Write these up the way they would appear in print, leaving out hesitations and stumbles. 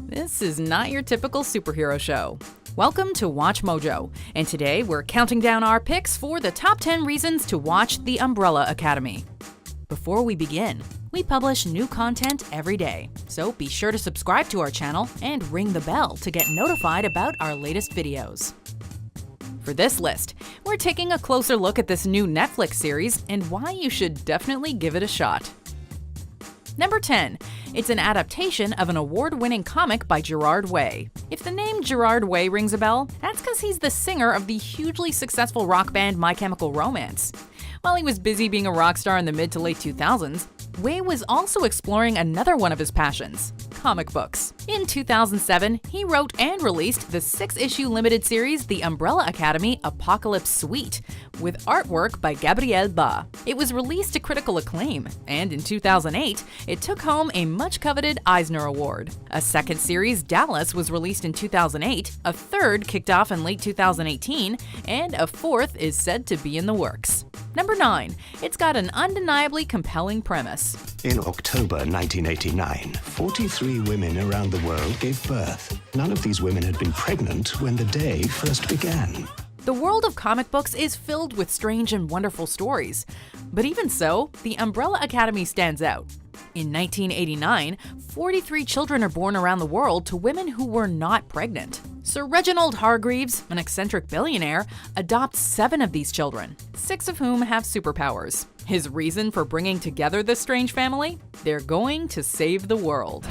This is not your typical superhero show. Welcome to WatchMojo, and today we're counting down our picks for the top 10 reasons to watch The Umbrella Academy. Before we begin, we publish new content every day, so be sure to subscribe to our channel and ring the bell to get notified about our latest videos. For this list, we're taking a closer look at this new Netflix series and why you should definitely give it a shot. Number 10. It's an adaptation of an award-winning comic by Gerard Way. If the name Gerard Way rings a bell, that's because he's the singer of the hugely successful rock band My Chemical Romance. While he was busy being a rock star in the mid to late 2000s, Way was also exploring another one of his passions: comic books. In 2007, he wrote and released the 6-issue limited series The Umbrella Academy Apocalypse Suite, with artwork by Gabriel Ba. It was released to critical acclaim, and in 2008, it took home a much-coveted Eisner Award. A second series, Dallas, was released in 2008, a third kicked off in late 2018, and a fourth is said to be in the works. Number 9. It's got an undeniably compelling premise. In October 1989, 43 women around the world gave birth. None of these women had been pregnant when the day first began. The world of comic books is filled with strange and wonderful stories. But even so, The Umbrella Academy stands out. In 1989, 43 children are born around the world to women who were not pregnant. Sir Reginald Hargreaves, an eccentric billionaire, adopts 7 of these children, 6 of whom have superpowers. His reason for bringing together this strange family? They're going to save the world.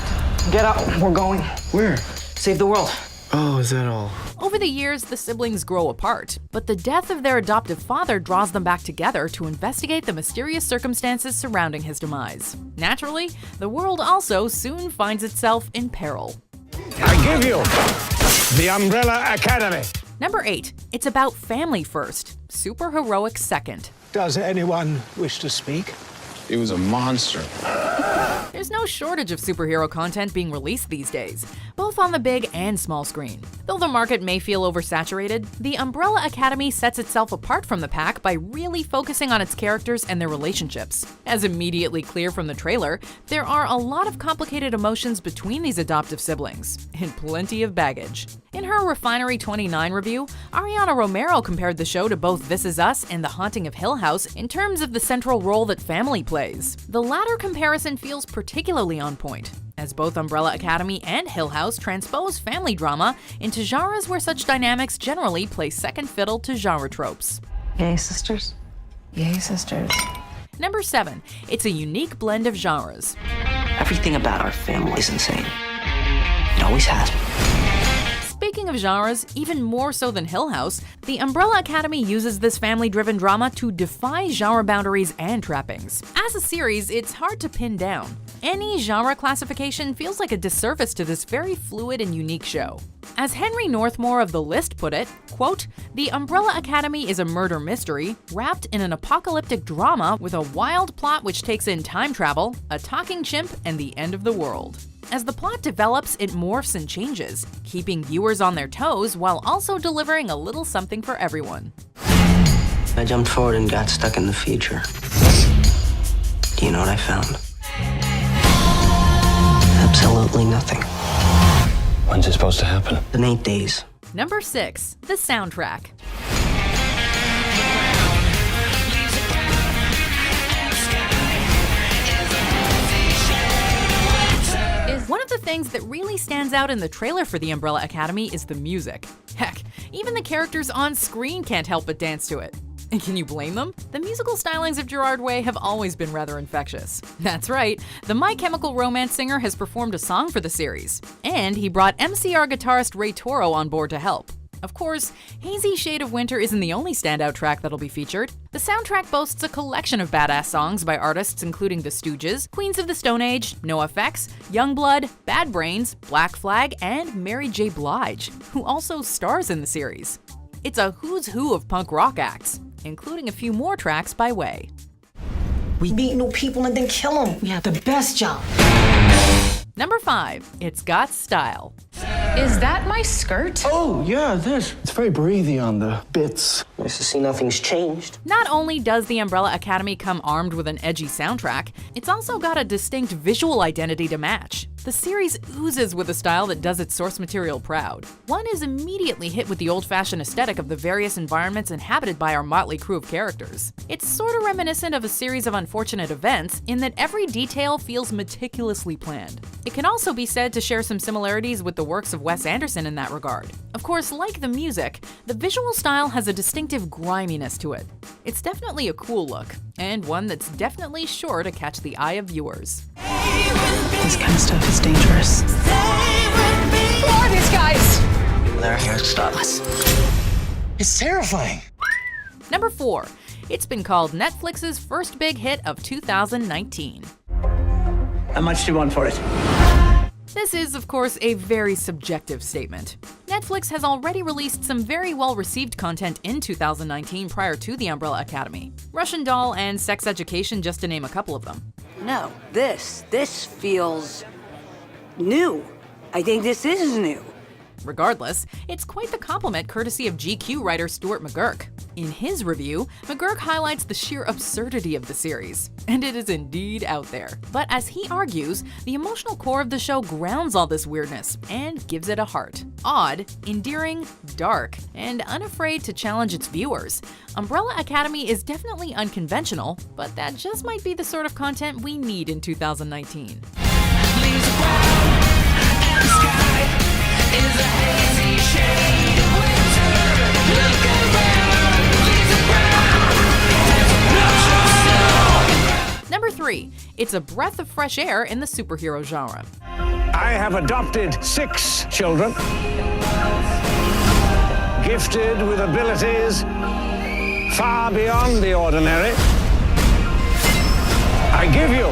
Get up, we're going. Where? Save the world. Oh, is that all? Over the years, the siblings grow apart, but the death of their adoptive father draws them back together to investigate the mysterious circumstances surrounding his demise. Naturally, the world also soon finds itself in peril. I give you The Umbrella Academy. Number 8. It's about family first, superheroic second. Does anyone wish to speak? It was a monster. There's no shortage of superhero content being released these days, both on the big and small screen. Though the market may feel oversaturated, The Umbrella Academy sets itself apart from the pack by really focusing on its characters and their relationships. As immediately clear from the trailer, there are a lot of complicated emotions between these adoptive siblings, and plenty of baggage. In her Refinery 29 review, Ariana Romero compared the show to both This Is Us and The Haunting of Hill House in terms of the central role that family plays. The latter comparison feels particularly on point, as both Umbrella Academy and Hill House transpose family drama into genres where such dynamics generally play second fiddle to genre tropes. Yay, sisters. Yay, sisters. Number 7. It's a unique blend of genres. Everything about our family is insane. It always has been. Speaking of genres, even more so than Hill House, The Umbrella Academy uses this family-driven drama to defy genre boundaries and trappings. As a series, it's hard to pin down. Any genre classification feels like a disservice to this very fluid and unique show. As Henry Northmore of The List put it, quote, "The Umbrella Academy is a murder mystery wrapped in an apocalyptic drama with a wild plot which takes in time travel, a talking chimp, and the end of the world." As the plot develops, it morphs and changes, keeping viewers on their toes while also delivering a little something for everyone. I jumped forward and got stuck in the future. Do you know what I found? Absolutely nothing. When's it supposed to happen? In 8 days. Number 6. The soundtrack. One of the things that really stands out in the trailer for The Umbrella Academy is the music. Heck, even the characters on screen can't help but dance to it. And can you blame them? The musical stylings of Gerard Way have always been rather infectious. That's right, the My Chemical Romance singer has performed a song for the series. And he brought MCR guitarist Ray Toro on board to help. Of course, Hazy Shade of Winter isn't the only standout track that'll be featured. The soundtrack boasts a collection of badass songs by artists including The Stooges, Queens of the Stone Age, NoFX, Youngblood, Bad Brains, Black Flag, and Mary J. Blige, who also stars in the series. It's a who's who of punk rock acts, including a few more tracks by Way. We meet new people and then kill them. We have the best job. Number 5. It's Goth Style. Is that my skirt? Oh, yeah, this. It's very breathy on the bits. Nice to see nothing's changed. Not only does the Umbrella Academy come armed with an edgy soundtrack, it's also got a distinct visual identity to match. The series oozes with a style that does its source material proud. One is immediately hit with the old-fashioned aesthetic of the various environments inhabited by our motley crew of characters. It's sort of reminiscent of a series of unfortunate events in that every detail feels meticulously planned. It can also be said to share some similarities with the works of Wes Anderson in that regard. Of course, like the music, the visual style has a distinctive griminess to it. It's definitely a cool look, and one that's definitely sure to catch the eye of viewers. This kind of stuff is dangerous. Who are these guys? They're here to stop us. It's terrifying. Number 4. It's been called Netflix's first big hit of 2019. How much do you want for it? This is, of course, a very subjective statement. Netflix has already released some very well-received content in 2019 prior to The Umbrella Academy. Russian Doll and Sex Education, just to name a couple of them. No, this feels new. I think this is new. Regardless, it's quite the compliment courtesy of GQ writer Stuart McGurk. In his review, McGurk highlights the sheer absurdity of the series, and it is indeed out there. But as he argues, the emotional core of the show grounds all this weirdness and gives it a heart. Odd, endearing, dark, and unafraid to challenge its viewers, Umbrella Academy is definitely unconventional, but that just might be the sort of content we need in 2019. Number 3. It's a breath of fresh air in the superhero genre. I have adopted 6 children, gifted with abilities far beyond the ordinary. I give you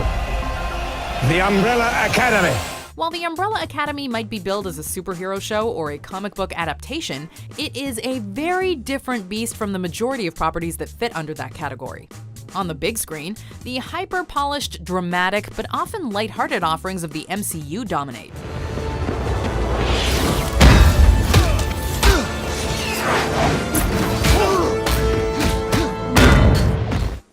the Umbrella Academy. While The Umbrella Academy might be billed as a superhero show or a comic book adaptation, it is a very different beast from the majority of properties that fit under that category. On the big screen, the hyper-polished, dramatic, but often lighthearted offerings of the MCU dominate.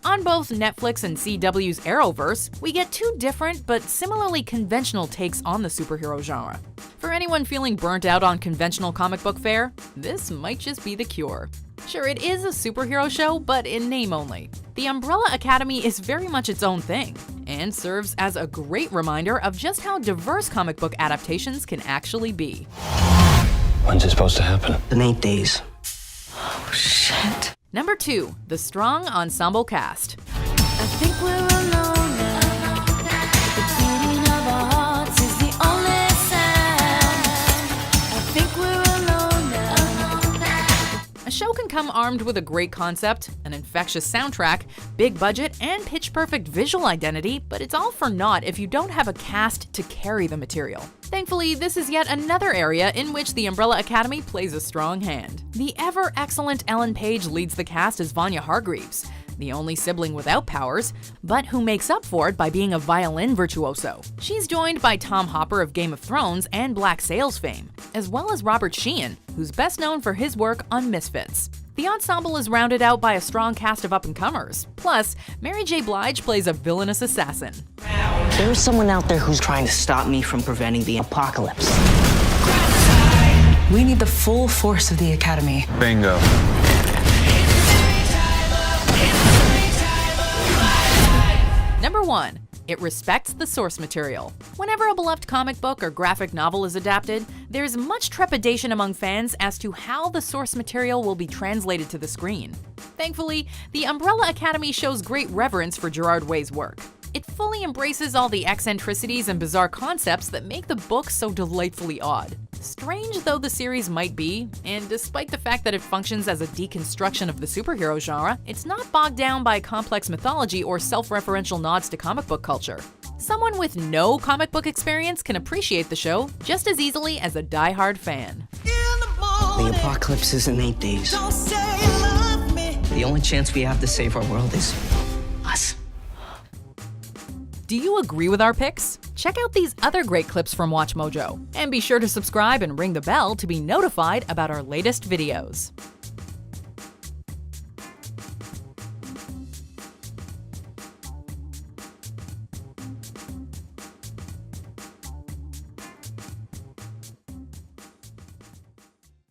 On both Netflix and CW's Arrowverse, we get 2 different but similarly conventional takes on the superhero genre. For anyone feeling burnt out on conventional comic book fare, this might just be the cure. Sure, it is a superhero show, but in name only. The Umbrella Academy is very much its own thing, and serves as a great reminder of just how diverse comic book adaptations can actually be. When's it supposed to happen? In 8 days. Oh, shit. Number 2. The strong ensemble cast. I think we're alone now. The beating of our hearts is the only sound. I think we're alone now. A show can come armed with a great concept, an infectious soundtrack, big budget, and pitch-perfect visual identity, but it's all for naught if you don't have a cast to carry the material. Thankfully, this is yet another area in which the Umbrella Academy plays a strong hand. The ever-excellent Ellen Page leads the cast as Vanya Hargreaves, the only sibling without powers, but who makes up for it by being a violin virtuoso. She's joined by Tom Hopper of Game of Thrones and Black Sails fame, as well as Robert Sheehan, who's best known for his work on Misfits. The ensemble is rounded out by a strong cast of up-and-comers. Plus, Mary J. Blige plays a villainous assassin. There's someone out there who's trying to stop me from preventing the apocalypse. We need the full force of the Academy. Bingo. Number 1. It respects the source material. Whenever a beloved comic book or graphic novel is adapted, there's much trepidation among fans as to how the source material will be translated to the screen. Thankfully, the Umbrella Academy shows great reverence for Gerard Way's work. It fully embraces all the eccentricities and bizarre concepts that make the book so delightfully odd. Strange though the series might be, and despite the fact that it functions as a deconstruction of the superhero genre, it's not bogged down by complex mythology or self-referential nods to comic book culture. Someone with no comic book experience can appreciate the show just as easily as a die-hard fan. The apocalypse is in 8 days. The only chance we have to save our world is us. Do you agree with our picks? Check out these other great clips from WatchMojo, and be sure to subscribe and ring the bell to be notified about our latest videos.